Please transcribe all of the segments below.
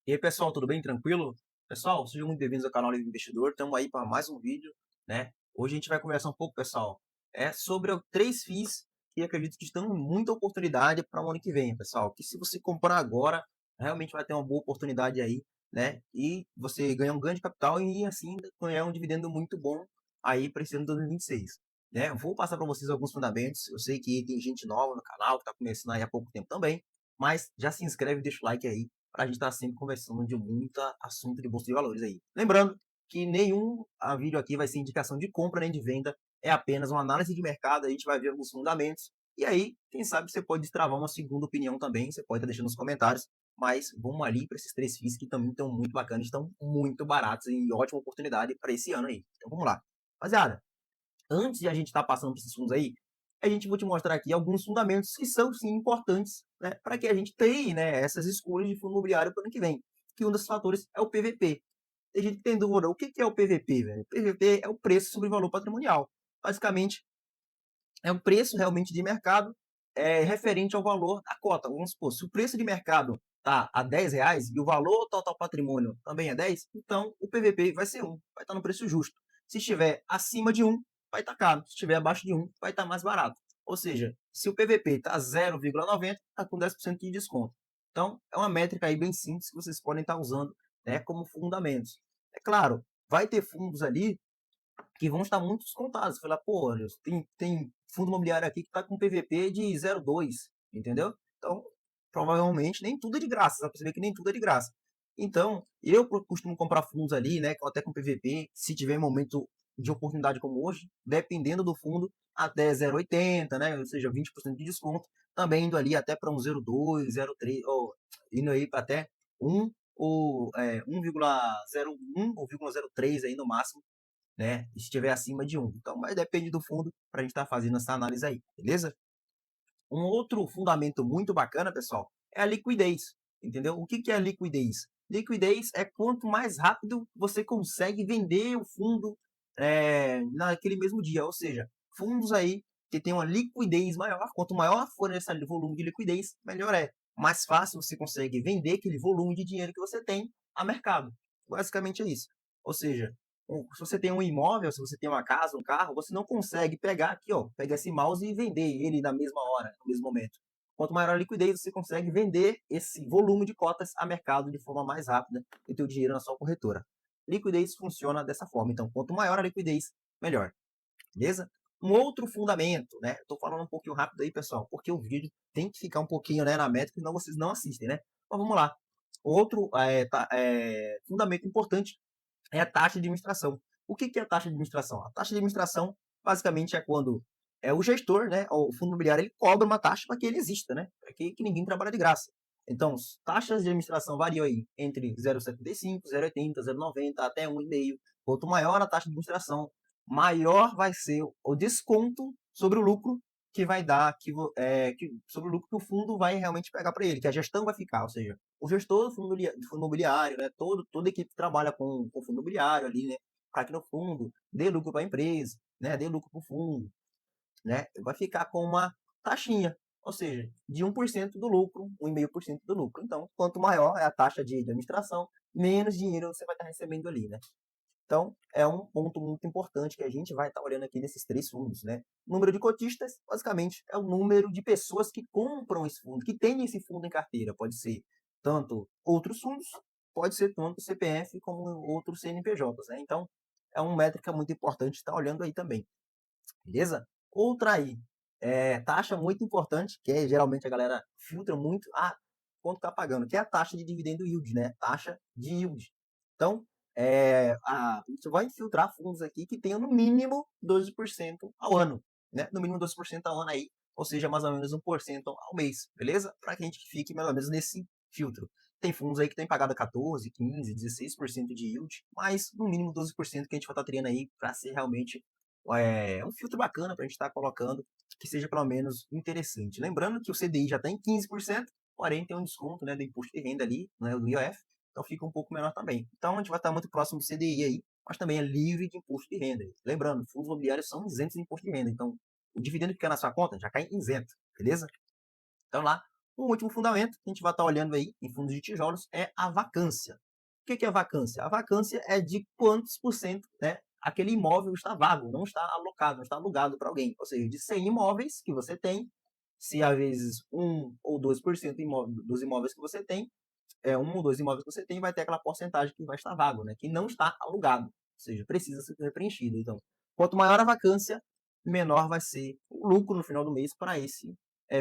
E aí, pessoal, tudo bem? Tranquilo? Pessoal, sejam muito bem-vindos ao canal Livre Investidor. Estamos aí para mais um vídeo, né? Hoje a gente vai conversar um pouco, pessoal, sobre três FIIs que acredito que estão em muita oportunidade para o ano que vem, pessoal. Que se você comprar agora, realmente vai ter uma boa oportunidade aí, né? E você ganhar um ganho de capital e assim ganhar um dividendo muito bom aí para esse ano de 2026. Né? Vou passar para vocês alguns fundamentos. Eu sei que tem gente nova no canal que está começando aí há pouco tempo também, mas já se inscreve e deixa o like aí para a gente estar sempre conversando de muito assunto de bolsa de valores aí. Lembrando que nenhum vídeo aqui vai ser indicação de compra nem de venda, é apenas uma análise de mercado, a gente vai ver alguns fundamentos, e aí, quem sabe você pode destravar uma segunda opinião também, você pode estar deixando nos comentários, mas vamos ali para esses três FIIs que também estão muito bacanas, estão muito baratos e ótima oportunidade para esse ano aí. Então vamos lá. Rapaziada, antes de a gente estar passando por esses fundos aí, a gente vou te mostrar aqui alguns fundamentos que são sim importantes, né, para que a gente tenha, né, essas escolhas de fundo imobiliário para o ano que vem. Que um dos fatores é o PVP. Tem gente que tem dúvida, o que é o PVP, velho? O PVP é o preço sobre o valor patrimonial. Basicamente, é o preço realmente de mercado referente ao valor da cota. Vamos supor, se o preço de mercado está a R$ 10 e o valor total patrimônio também é 10, então o PVP vai ser 1, vai estar no preço justo. Se estiver acima de 1, vai estar caro. Se estiver abaixo de 1, vai estar mais barato. Ou seja, se o PVP está 0,90, está com 10% de desconto. Então, é uma métrica aí bem simples que vocês podem estar usando, né, como fundamentos. É claro, vai ter fundos ali que vão estar muito descontados. Falar, pô, tem fundo imobiliário aqui que está com PVP de 0,2, entendeu? Então, provavelmente nem tudo é de graça, você vai perceber que nem tudo é de graça. Então, eu costumo comprar fundos ali, né, até com PVP, se tiver momento de oportunidade como hoje, dependendo do fundo, até 0,80, né, ou seja, 20% de desconto, também indo ali até para um 0,2, 0,3, ou indo aí para até 1 ou 1,01 ou 0,03 aí no máximo, né? Se estiver acima de 1. Então, mas depende do fundo para a gente estar fazendo essa análise aí, beleza? Um outro fundamento muito bacana, pessoal, é a liquidez, entendeu? O que é a liquidez? Liquidez é quanto mais rápido você consegue vender o fundo naquele mesmo dia, ou seja, fundos aí que tem uma liquidez maior, quanto maior for esse volume de liquidez, melhor é. Mais fácil você consegue vender aquele volume de dinheiro que você tem a mercado. Basicamente é isso. Ou seja, se você tem um imóvel, se você tem uma casa, um carro, você não consegue pegar aqui, ó, pegar esse mouse e vender ele na mesma hora, no mesmo momento. Quanto maior a liquidez, você consegue vender esse volume de cotas a mercado de forma mais rápida e ter o dinheiro na sua corretora. Liquidez funciona dessa forma. Então, quanto maior a liquidez, melhor. Beleza? Um outro fundamento, né? Estou falando um pouquinho rápido aí, pessoal, porque o vídeo tem que ficar um pouquinho, né, na métrica, senão vocês não assistem, né? Mas vamos lá. Outro fundamento importante é a taxa de administração. O que é a taxa de administração? A taxa de administração, basicamente, é quando o gestor, né, o fundo imobiliário, ele cobra uma taxa para que ele exista, né? Para que ninguém trabalhe de graça. Então, taxas de administração variam aí entre 0,75, 0,80, 0,90 até 1,5. Quanto maior a taxa de administração, maior vai ser o desconto sobre o lucro que vai dar, sobre o lucro que o fundo vai realmente pegar para ele, que a gestão vai ficar. Ou seja, o gestor do fundo imobiliário, né, toda a equipe que trabalha com fundo imobiliário ali, né, para que no fundo dê lucro para a empresa, né, dê lucro para o fundo, né, vai ficar com uma taxinha, ou seja, de 1% do lucro, 1,5% do lucro. Então, quanto maior é a taxa de administração, menos dinheiro você vai estar recebendo ali, né? Então, é um ponto muito importante que a gente vai estar olhando aqui nesses três fundos, né? O número de cotistas, basicamente, é o número de pessoas que compram esse fundo, que tem esse fundo em carteira. Pode ser tanto outros fundos, pode ser tanto CPF como outros CNPJs, né? Então, é uma métrica muito importante estar olhando aí também, beleza? Outra aí, taxa muito importante, que geralmente a galera filtra muito, quanto tá pagando, que é a taxa de dividendo yield, né? Taxa de yield. Então, você vai filtrar fundos aqui que tenham no mínimo 12% ao ano, né? No mínimo 12% ao ano aí, ou seja, mais ou menos 1% ao mês, beleza? Para que a gente fique mais ou menos nesse filtro. Tem fundos aí que tem pagado 14, 15, 16% de yield, mas no mínimo 12% que a gente vai estar terindo aí para ser realmente um filtro bacana para a gente estar colocando que seja pelo menos interessante. Lembrando que o CDI já está em 15%, porém tem um desconto, né, do imposto de renda ali, né, do IOF, então fica um pouco menor também. Então a gente vai estar muito próximo do CDI aí, mas também é livre de imposto de renda. Lembrando, fundos imobiliários são isentos de imposto de renda, então o dividendo que cai na sua conta já cai isento, beleza? Então lá, O último fundamento que a gente vai estar olhando aí em fundos de tijolos é a vacância. O que é a vacância? A vacância é de quantos por cento, né, aquele imóvel está vago, não está alocado, não está alugado para alguém. Ou seja, de 100 imóveis que você tem, se às vezes 1 ou 2% dos imóveis que você tem, um ou dois imóveis que você tem, vai ter aquela porcentagem que vai estar vago, né, que não está alugado. Ou seja, precisa ser preenchido. Então, quanto maior a vacância, menor vai ser o lucro no final do mês para esse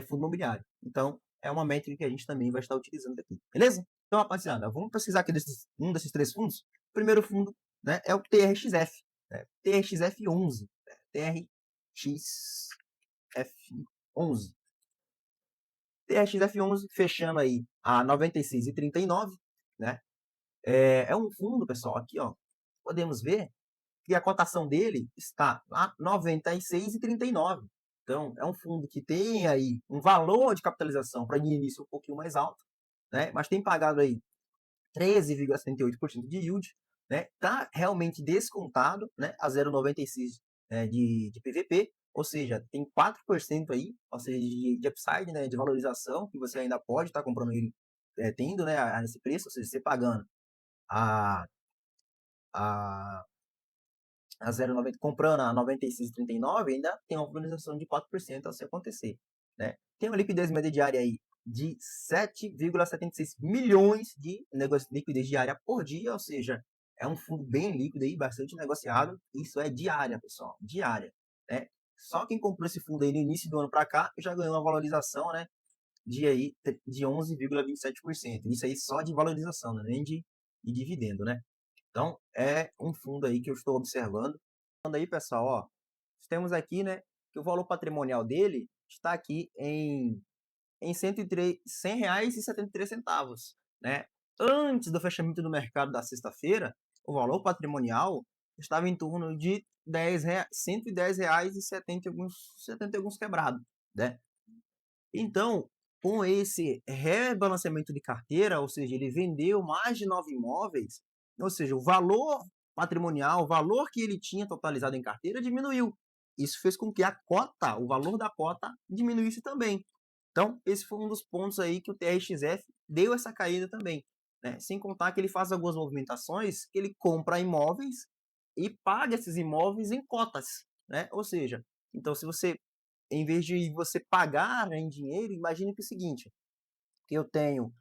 fundo imobiliário. Então, é uma métrica que a gente também vai estar utilizando aqui, beleza? Então, rapaziada, vamos pesquisar aqui um desses três fundos. O primeiro fundo, né, é o TRXF, né, TRXF11, né, TRXF11. TRXF11 fechando aí a 96,39, né? É um fundo, pessoal, aqui, ó, podemos ver que a cotação dele está a 96,39. Então, é um fundo que tem aí um valor de capitalização para início um pouquinho mais alto, né? Mas tem pagado aí 13,78% de yield, né? Tá realmente descontado, né? A 0,96 de PVP, ou seja, tem 4% aí, ou seja, de upside, né? De valorização, que você ainda pode estar comprando ele tendo, né? A esse preço, ou seja, você pagando a, a a 0,90, comprando a 96,39, ainda tem uma valorização de 4% ao se acontecer, né? Tem uma liquidez média diária aí de 7,76 milhões de liquidez diária por dia, ou seja, é um fundo bem líquido aí, bastante negociado. Isso é diária, pessoal, diária, né? Só quem comprou esse fundo aí no início do ano para cá já ganhou uma valorização, né, de 11,27%. Isso aí só de valorização, né? Nem de dividendo, né? Então, é um fundo aí que eu estou observando. Aí, pessoal, ó, temos aqui, né, que o valor patrimonial dele está aqui em R$ 103,73, né? Antes do fechamento do mercado da sexta-feira, o valor patrimonial estava em torno de R$ 110 e 70 e alguns quebrado, né? Então, com esse rebalanceamento de carteira, ou seja, ele vendeu mais de 9 imóveis, ou seja, o valor patrimonial, o valor que ele tinha totalizado em carteira diminuiu. Isso fez com que a cota, o valor da cota, diminuísse também. Então, esse foi um dos pontos aí que o TRXF deu essa caída também, né? Sem contar que ele faz algumas movimentações que ele compra imóveis e paga esses imóveis em cotas, né? Ou seja, então se você em vez de você pagar em dinheiro, imagine que é o seguinte, que eu tenho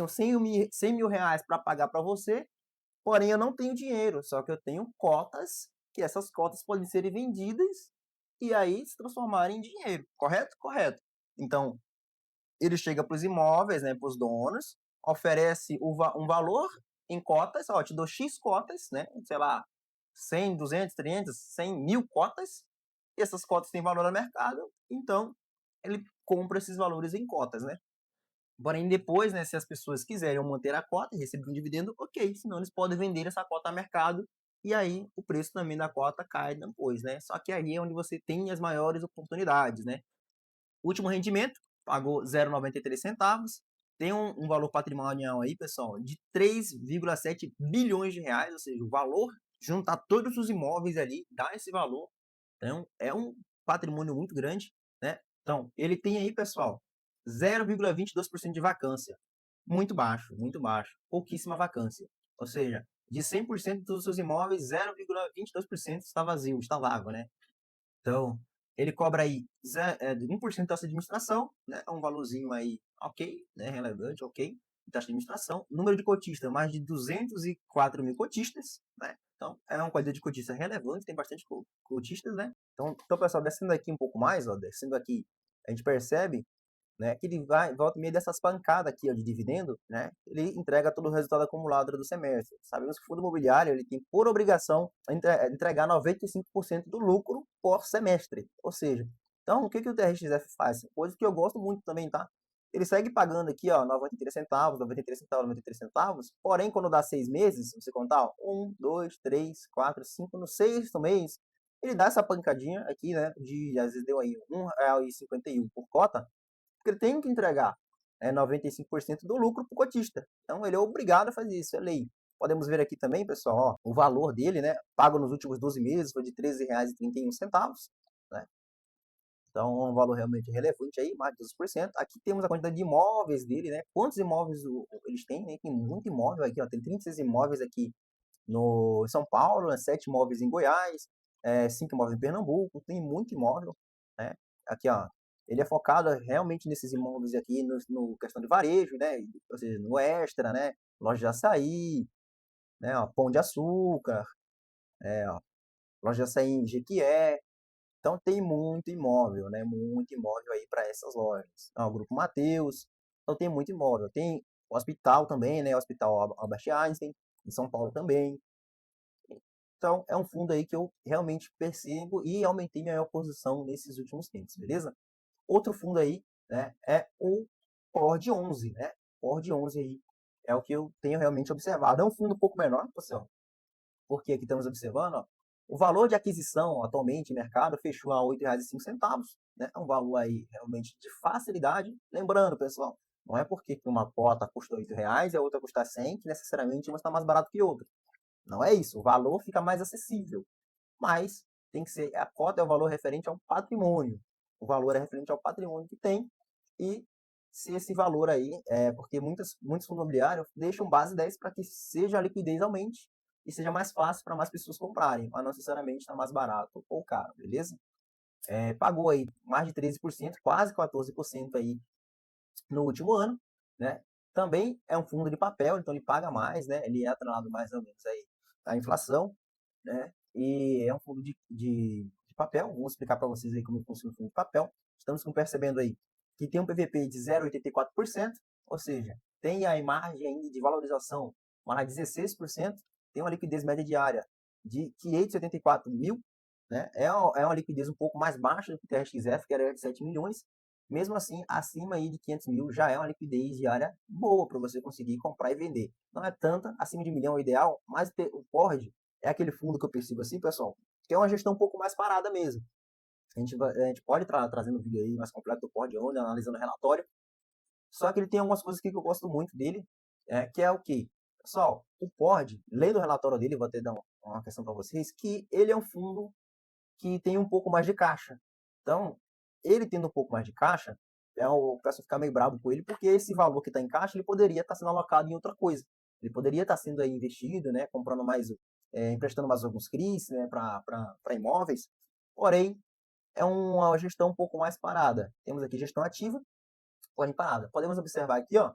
100 mil reais para pagar para você, porém eu não tenho dinheiro, só que eu tenho cotas, que essas cotas podem ser vendidas e aí se transformarem em dinheiro, correto? Correto. Então, ele chega para os imóveis, né, para os donos, oferece um valor em cotas, ó, te dou X cotas, né, sei lá, 100, 200, 300, 100 mil cotas, e essas cotas têm valor no mercado, então ele compra esses valores em cotas, né. Porém, depois, né, se as pessoas quiserem manter a cota e receber um dividendo, ok, senão eles podem vender essa cota ao mercado, e aí o preço também da cota cai depois, né. Só que aí é onde você tem as maiores oportunidades, né. Último rendimento, pagou 0,93 centavos, tem um valor patrimonial aí, pessoal, de 3,7 bilhões de reais, ou seja, o valor, juntar todos os imóveis ali, dá esse valor. Então, é um patrimônio muito grande, né? Então, ele tem aí, pessoal, 0,22% de vacância. Muito baixo, pouquíssima vacância. Ou seja, de 100% dos seus imóveis, 0,22% está vazio, está vago, né? Então, ele cobra aí 1% de taxa de administração, né? É um valorzinho aí ok, né? Relevante, ok, de taxa de administração. Número de cotistas, mais de 204 mil cotistas, né? Então, é uma quantidade de cotistas relevante, tem bastante cotistas, né? Então, pessoal, descendo aqui um pouco mais, ó, descendo aqui, a gente percebe, né, que ele vai, volta meio dessas pancadas aqui ó, de dividendo, né, ele entrega todo o resultado acumulado do semestre. Sabemos que o fundo imobiliário ele tem por obrigação entregar 95% do lucro por semestre. Ou seja, então o que o TRXF faz? Coisa que eu gosto muito também, tá? Ele segue pagando aqui, ó, 93 centavos, 93 centavos, 93 centavos, porém, quando dá 6 meses, você contar, ó, 1, 2, 3, 4, 5, no sexto mês, ele dá essa pancadinha aqui, né, às vezes deu aí R$ 1,51 por cota, porque ele tem que entregar 95% do lucro para o cotista. Então ele é obrigado a fazer isso, é lei. Podemos ver aqui também, pessoal, ó, o valor dele, né, pago nos últimos 12 meses foi de R$ 13,31, né? Então, é um valor realmente relevante aí, mais de 12%. Aqui temos a quantidade de imóveis dele, né? Quantos imóveis eles têm, né? Tem muito imóvel aqui, ó. Tem 36 imóveis aqui no, em São Paulo, né? 7 imóveis em Goiás, 5 imóveis em Pernambuco, tem muito imóvel, né? Aqui, ó. Ele é focado realmente nesses imóveis aqui, no questão de varejo, né? Ou seja, no extra, né? Loja de açaí, né? Ó, Pão de Açúcar, ó, loja de açaí em Jequié. Então tem muito imóvel, né? Muito imóvel aí para essas lojas. Ah, o Grupo Mateus. Então tem muito imóvel. Tem o hospital também, né? O Hospital Albert Einstein, em São Paulo também. Então é um fundo aí que eu realmente percebo e aumentei minha posição nesses últimos tempos, beleza? Outro fundo aí, né, é o Ford 11, né? Ford 11 aí é o que eu tenho realmente observado. É um fundo um pouco menor, pessoal, porque aqui estamos observando, ó, o valor de aquisição atualmente no mercado fechou a R$ 8,05, né? É um valor aí realmente de facilidade. Lembrando, pessoal, não é porque uma cota custa R$ 8 e a outra custa 100 que necessariamente uma está mais barato que outra. Não é isso. O valor fica mais acessível, mas tem que ser a cota é o valor referente ao patrimônio. O valor é referente ao patrimônio que tem e se esse valor aí, porque muitos fundos imobiliários deixam base 10 para que seja a liquidez aumente e seja mais fácil para mais pessoas comprarem, mas não necessariamente está mais barato ou caro, beleza? Pagou aí mais de 13%, quase 14% aí no último ano, né? Também é um fundo de papel, então ele paga mais, né? Ele é atrelado mais ou menos aí à inflação, né? E é um fundo de papel. Vou explicar para vocês aí como funciona o fundo de papel. Estamos percebendo aí que tem um PVP de 0,84%, ou seja, tem a margem ainda de valorização mais 16%, tem uma liquidez média diária de 584 mil, né? É uma liquidez um pouco mais baixa do que o TRXF, que era de 7 milhões. Mesmo assim, acima aí de 500 mil já é uma liquidez diária boa para você conseguir comprar e vender. Não é tanta, acima de 1 milhão é o ideal, mas o Ford é aquele fundo que eu percebo assim, pessoal, que é uma gestão um pouco mais parada mesmo. A gente pode trazendo um vídeo aí mais completo do Ford onde analisando o relatório. Só que ele tem algumas coisas que eu gosto muito dele, que é o que? Pessoal, o Ford, lendo o relatório dele, vou até dar uma questão para vocês, que ele é um fundo que tem um pouco mais de caixa. Então, ele tendo um pouco mais de caixa, o pessoal fica meio bravo com ele, porque esse valor que está em caixa, ele poderia estar sendo alocado em outra coisa. Ele poderia estar sendo aí investido, né, comprando mais, emprestando mais alguns CRIs, né, para imóveis. Porém, é uma gestão um pouco mais parada. Temos aqui gestão ativa, porém parada. Podemos observar aqui, ó,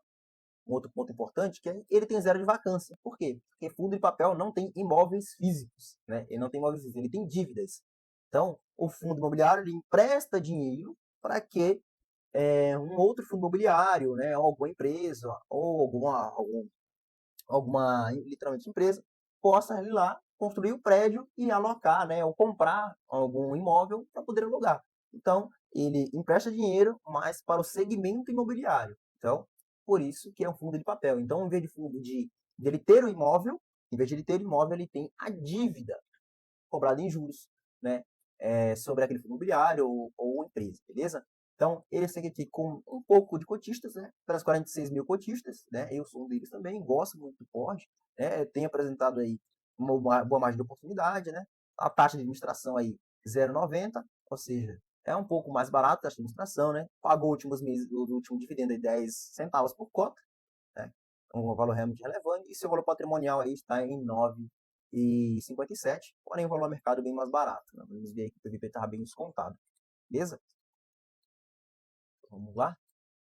um outro ponto importante, que é ele tem zero de vacância. Por quê? Porque fundo de papel não tem imóveis físicos, né? Ele não tem imóveis físicos, ele tem dívidas. Então, o fundo imobiliário ele empresta dinheiro para que um outro fundo imobiliário, né, ou alguma empresa, ou alguma literalmente empresa, possa ir lá construir o prédio e alocar, né, ou comprar algum imóvel para poder alugar. Então, ele empresta dinheiro, mas para o segmento imobiliário. Então, por isso que é um fundo de papel. Então, em vez de fundo de ele ter o imóvel, em vez de ele ter o imóvel, ele tem a dívida cobrada em juros, né, sobre aquele fundo imobiliário ou empresa, beleza? Então, ele segue aqui com um pouco de cotistas, né? Pelas 46 mil cotistas, né? Eu sou um deles também, gosto muito do Ford, né? Tenho apresentado aí uma boa margem de oportunidade, né? A taxa de administração aí 0,90, ou seja, é um pouco mais barato a taxa de administração, né? Pagou últimos meses do último dividendo de 10 centavos por cota, né? Um valor realmente relevante, e seu valor patrimonial aí está em 9,57, porém o valor mercado bem mais barato, né? Vamos ver que o PVP estava bem descontado, beleza? Vamos lá,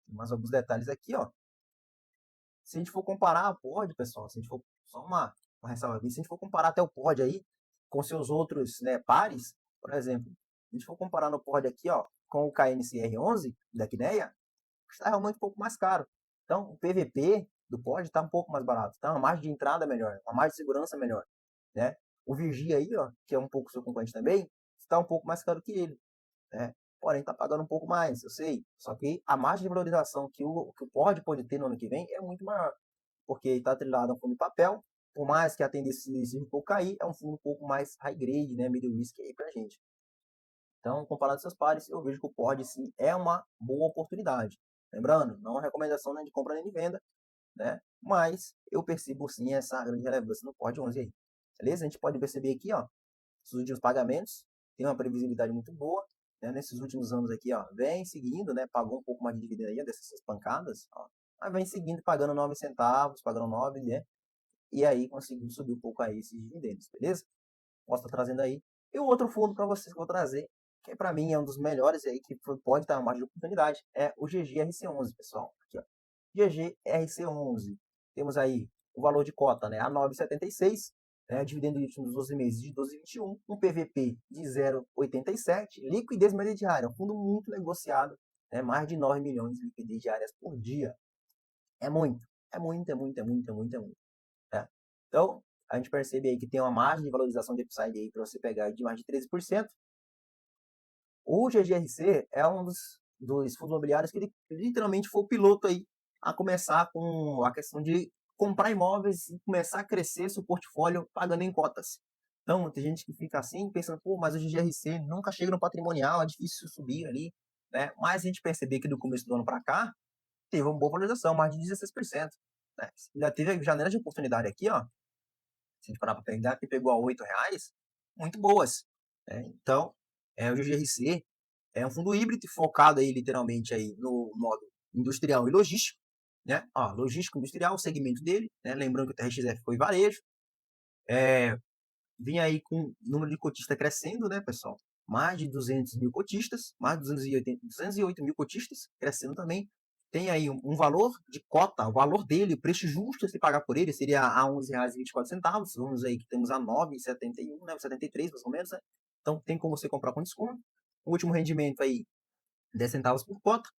tem mais alguns detalhes aqui, ó. Se a gente for comparar a Ford, pessoal, se a gente for só uma ressalva aqui, se a gente for comparar até o Ford aí com seus outros, né, pares, por exemplo, se a gente for comparar no Ford aqui, ó, com o KNCR11 da Quineia, está realmente um pouco mais caro. Então, o PVP do Ford está um pouco mais barato, tá? Uma margem de entrada melhor, uma margem de segurança melhor, né? O Vigia aí, ó, que é um pouco seu concorrente também, está um pouco mais caro que ele, né? Porém, está pagando um pouco mais, eu sei. Só que a margem de valorização que o Ford pode ter no ano que vem é muito maior, porque está atrelado a um fundo de papel, por mais que a tendência seja um pouco cair, é um fundo um pouco mais high grade, né? Middle risk aí pra gente. Então, comparado aos seus pares, eu vejo que o Ford sim é uma boa oportunidade. Lembrando, não é uma recomendação nem de compra nem de venda, né? Mas eu percebo sim essa grande relevância no Ford 11 aí. Beleza? A gente pode perceber aqui, ó, os últimos pagamentos tem uma previsibilidade muito boa, né, nesses últimos anos aqui, ó, vem seguindo, né, pagou um pouco mais de dividendo aí dessas pancadas, ó, mas vem seguindo pagando 9 centavos, pagando 9, né, e aí conseguiu subir um pouco aí esses dividendos, beleza? Posso estar trazendo aí. E o outro fundo para vocês que eu vou trazer, que para mim é um dos melhores aí, que pode estar uma margem de oportunidade, é o GGRC11, pessoal. Aqui, ó. GGRC11. Temos aí o valor de cota, né, a 9,76, né, dividendo dos últimos 12 meses de 12,21, um PVP de 0,87, liquidez média diária, um fundo muito negociado, né, mais de 9 milhões de liquidez diárias por dia. É muito, é muito, é muito, é muito, é muito, é muito. Né? Então, a gente percebe aí que tem uma margem de valorização de upside aí para você pegar de mais de 13%. O GGRC é um dos fundos imobiliários que ele literalmente foi o piloto aí a começar com a questão de comprar imóveis e começar a crescer seu portfólio pagando em cotas. Então, tem gente que fica assim, pensando, pô, mas o GGRC nunca chega no patrimonial, é difícil subir ali, né? Mas a gente percebe que do começo do ano para cá, teve uma boa valorização, mais de 16%. Né? Já teve janela de oportunidade aqui, ó, se a gente parar para pegar, que pegou a R$ 8, muito boas. Né? Então, o GGRC é um fundo híbrido focado aí literalmente aí no modo industrial e logístico, né? Ó, logístico industrial, o segmento dele, né? Lembrando que o TRXF foi varejo, vinha aí com o número de cotistas crescendo, né, pessoal? Mais de 200 mil cotistas, mais de 208 mil cotistas, crescendo também. Tem aí um valor de cota, o valor dele, o preço justo a se pagar por ele seria a R$ 11,24. Vamos aí que temos a 9,71, né, 73 mais ou menos, né? Então tem como você comprar com desconto. O último rendimento aí, 10 centavos por cota.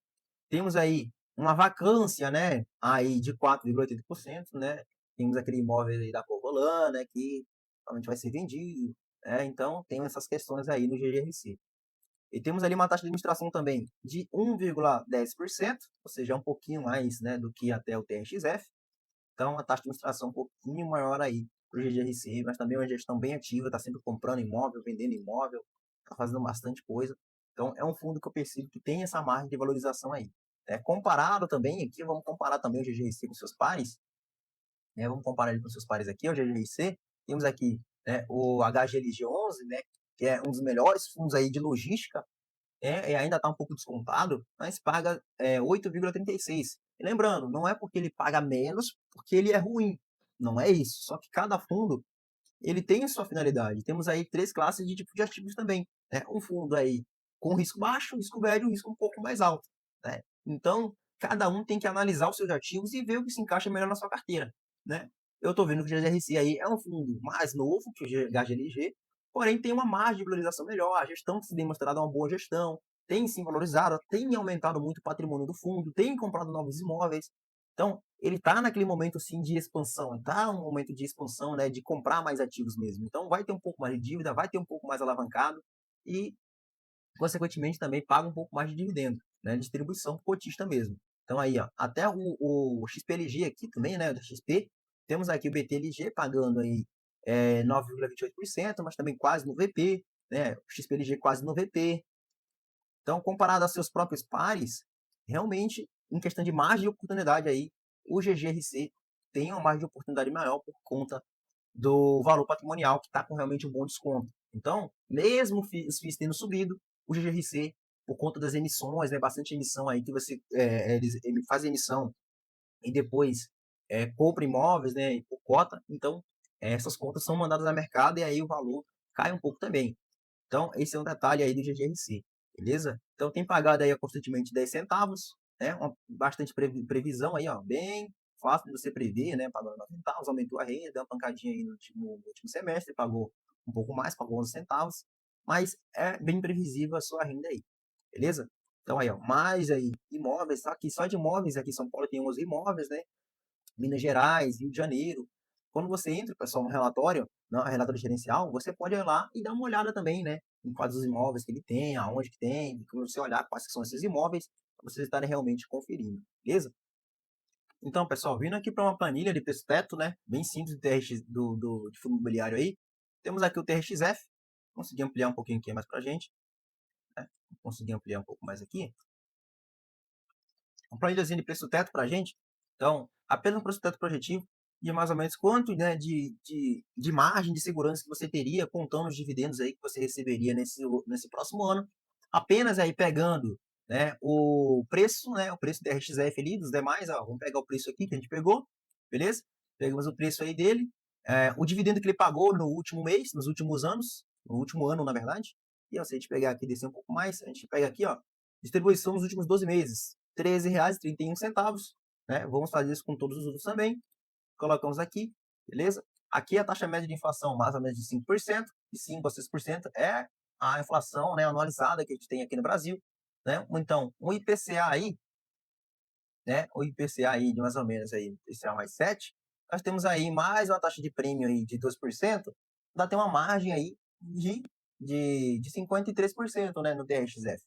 Temos aí uma vacância, né, aí de 4,80%, né? Temos aquele imóvel aí da Covolã, né, que provavelmente vai ser vendido, né? Então, tem essas questões aí no GGRC. E temos ali uma taxa de administração também de 1,10%, ou seja, um pouquinho mais, né, do que até o TRXF. Então, a taxa de administração um pouquinho maior aí para o GGRC, mas também é uma gestão bem ativa, está sempre comprando imóvel, vendendo imóvel, está fazendo bastante coisa. Então, é um fundo que eu percebo que tem essa margem de valorização aí. Comparado também, aqui vamos comparar também o GGRC com seus pares, né? Vamos comparar ele com seus pares aqui, o GGRC. Temos aqui, né, o HGLG11, né, que é um dos melhores fundos aí de logística, e ainda está um pouco descontado, mas paga 8,36. E lembrando, não é porque ele paga menos, porque ele é ruim. Não é isso. Só que cada fundo ele tem a sua finalidade. Temos aí 3 classes de tipo de ativos também. Né? Um fundo aí com risco baixo, risco médio e risco um pouco mais alto. Né? Então, cada um tem que analisar os seus ativos e ver o que se encaixa melhor na sua carteira. Né? Eu estou vendo que o GRC aí é um fundo mais novo que o HGLG, porém tem uma margem de valorização melhor, a gestão tem se demonstrado uma boa gestão, tem se valorizado, tem aumentado muito o patrimônio do fundo, tem comprado novos imóveis. Então, ele está naquele momento assim de expansão, está um momento de expansão, né, de comprar mais ativos mesmo. Então, vai ter um pouco mais de dívida, vai ter um pouco mais alavancado e, consequentemente, também paga um pouco mais de dividendo, né, distribuição para o cotista mesmo. Então, aí, ó, até o XPLG aqui também, né, da XP, temos aqui o BTLG pagando aí 9,28%, mas também quase no VP, né, o XPLG quase no VP. Então, comparado aos seus próprios pares, realmente, em questão de margem de oportunidade aí, o GGRC tem uma margem de oportunidade maior por conta do valor patrimonial, que está com realmente um bom desconto. Então, mesmo os FIIs tendo subido, o GGRC, por conta das emissões, né, bastante emissão aí, que você ele faz emissão e depois compra imóveis, né, por cota, então essas contas são mandadas ao mercado e aí o valor cai um pouco também. Então, esse é um detalhe aí do GGRC, beleza? Então, tem pagado aí constantemente 10 centavos, né? Bastante previsão aí, ó, bem fácil de você prever, né? Pagando 9 centavos, aumentou a renda, deu uma pancadinha aí no último semestre, pagou um pouco mais, pagou 11 centavos, mas é bem previsível a sua renda aí, beleza? Então, aí, ó, mais aí imóveis, tá? Aqui só de imóveis, aqui em São Paulo tem 11 imóveis, né? Minas Gerais, Rio de Janeiro. Quando você entra, pessoal, no relatório, no relatório gerencial, você pode ir lá e dar uma olhada também, né? Em quais os imóveis que ele tem, aonde que tem, quando você olhar quais são esses imóveis, para vocês estarem realmente conferindo, beleza? Então, pessoal, vindo aqui para uma planilha de preço-teto, né? Bem simples de fundo imobiliário aí. Temos aqui o TRXF. Consegui ampliar um pouquinho aqui mais para a gente. Né? Consegui ampliar um pouco mais aqui. Uma planilhazinha de preço-teto para a gente. Então, apenas um preço-teto projetivo de mais ou menos quanto, né, de margem de segurança que você teria contando os dividendos aí que você receberia nesse próximo ano, apenas aí pegando, né, o preço, né, o preço da RXF ali, dos demais, ó, vamos pegar o preço aqui que a gente pegou, beleza? Pegamos o preço aí dele, o dividendo que ele pagou no último mês, nos últimos anos, no último ano, na verdade, e ó, se a gente pegar aqui e descer um pouco mais, a gente pega aqui, ó, distribuição nos últimos 12 meses, R$13,31, né? Vamos fazer isso com todos os outros também. Colocamos aqui, beleza? Aqui a taxa média de inflação, mais ou menos de 5%, de 5 a 6% é a inflação, né, anualizada que a gente tem aqui no Brasil, né? Então, o IPCA aí, né, o IPCA aí de mais ou menos aí, IPCA mais 7, nós temos aí mais uma taxa de prêmio aí de 2%, dá até uma margem aí de 53%, né, no TRXF.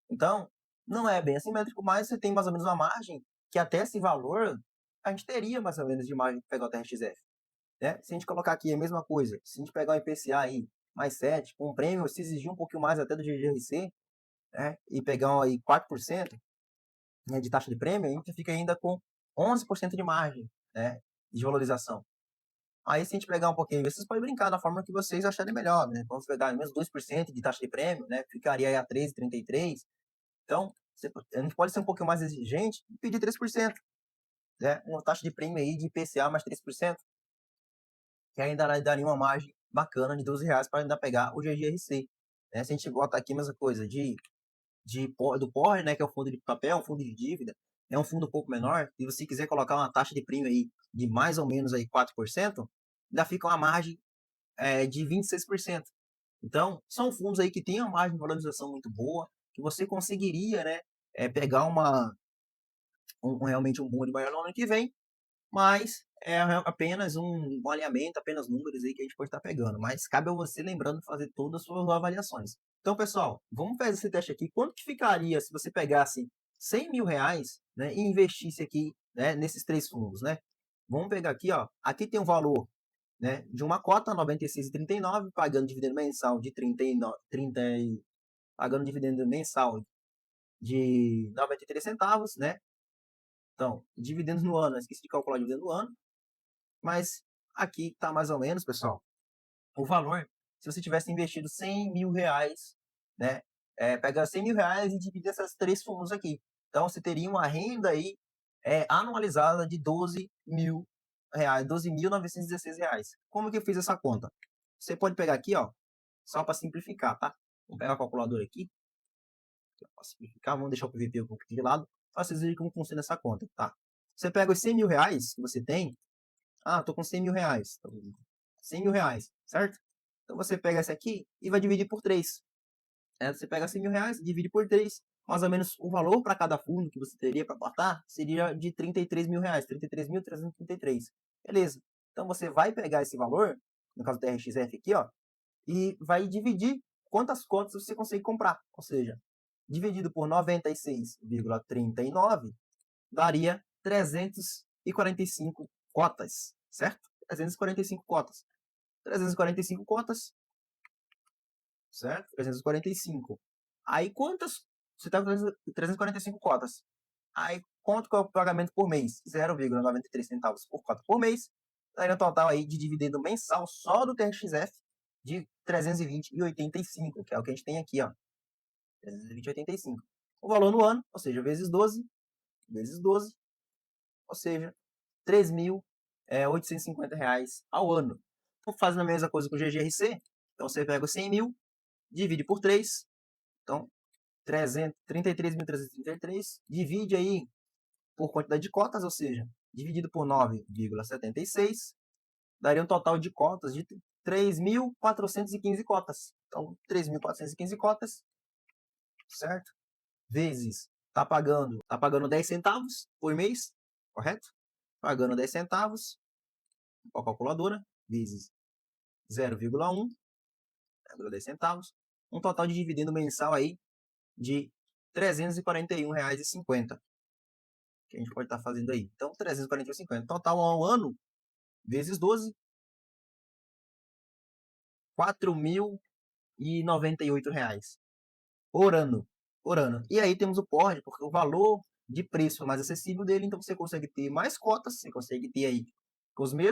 Então, não é bem assimétrico, mas você tem mais ou menos uma margem que até esse valor a gente teria mais ou menos de margem para pegar o TRXF. Né? Se a gente colocar aqui a mesma coisa, se a gente pegar o IPCA aí mais 7, com um prêmio, se exigir um pouquinho mais até do GGRC, né? E pegar aí 4%, né, de taxa de prêmio, a gente fica ainda com 11% de margem, né, de valorização. Aí se a gente pegar um pouquinho, vocês podem brincar da forma que vocês acharem melhor, né? Vamos pegar menos 2% de taxa de prêmio, né? Ficaria aí a 13,33. Então, a gente pode ser um pouquinho mais exigente e pedir 3%, né? Uma taxa de prêmio aí de IPCA mais 3%, que ainda daria uma margem bacana de R$12 para ainda pegar o GGRC. Né? Se a gente botar aqui a mesma coisa do POR, né, que é o fundo de papel, um fundo de dívida, é um fundo um pouco menor, e você quiser colocar uma taxa de prêmio aí de mais ou menos aí 4%, ainda fica uma margem de 26%. Então, são fundos aí que têm uma margem de valorização muito boa, que você conseguiria, né, pegar realmente um bom de maior no ano que vem, mas é apenas um alinhamento, apenas números aí que a gente pode estar pegando. Mas cabe a você lembrando de fazer todas as suas avaliações. Então, pessoal, vamos fazer esse teste aqui. Quanto que ficaria se você pegasse R$100.000, né, e investisse aqui, né, nesses três fundos, né? Vamos pegar aqui, ó. Aqui tem um valor, né, de uma cota, R$ 96,39, pagando dividendo mensal de 39, 30, pagando dividendo mensal de 93 centavos, né? Então, dividendos no ano, eu esqueci de calcular o dividendo no ano, mas aqui está mais ou menos, pessoal, o valor, se você tivesse investido R$100.000, né, pega R$100.000 e divide essas três fundos aqui. Então, você teria uma renda aí anualizada de R$12.000, R$12.916. Como que eu fiz essa conta? Você pode pegar aqui, ó, só para simplificar, tá? Vou pegar a calculadora aqui, para simplificar, vamos deixar o PVP um pouco de lado, para vocês verem como funciona essa conta, tá? Você pega os R$100.000 que você tem, tô com R$100.000, então, R$100.000, certo? Então você pega esse aqui e vai dividir por 3. Você pega R$100.000, divide por 3, mais ou menos o valor para cada fundo que você teria para aportar seria de R$33.000, 33.333. Beleza. Então você vai pegar esse valor, no caso do TRXF aqui, ó, e vai dividir quantas cotas você consegue comprar. Ou seja, dividido por 96,39 daria 345 cotas, certo? 345 cotas. 345 cotas, certo? 345. Aí quantas? Você está com 345 cotas. Aí quanto que é o pagamento por mês? 0,93 centavos por cota por mês. Daí no total aí de dividendo mensal só do TRXF de 320,85, que é o que a gente tem aqui, ó. 320,85. O valor no ano, ou seja, vezes 12, ou seja, R$3.850 ao ano. Então, fazendo a mesma coisa com o GGRC, então você pega os 100.000, divide por 3, então 33.333, divide aí por quantidade de cotas, ou seja, dividido por 9,76, daria um total de cotas de 3.415 cotas. Então, 3.415 cotas, certo? Vezes, tá pagando 10 centavos por mês, correto? Pagando 10 centavos, com a calculadora, vezes 0,1, 10 centavos, um total de dividendo mensal aí de R$341,50, que a gente pode estar fazendo aí. Então, 341,50. Total ao ano, vezes 12, R$4.098 por ano. Por ano. E aí temos o POR, porque o valor de preço mais acessível dele, então você consegue ter mais cotas, você consegue ter aí com os mesmos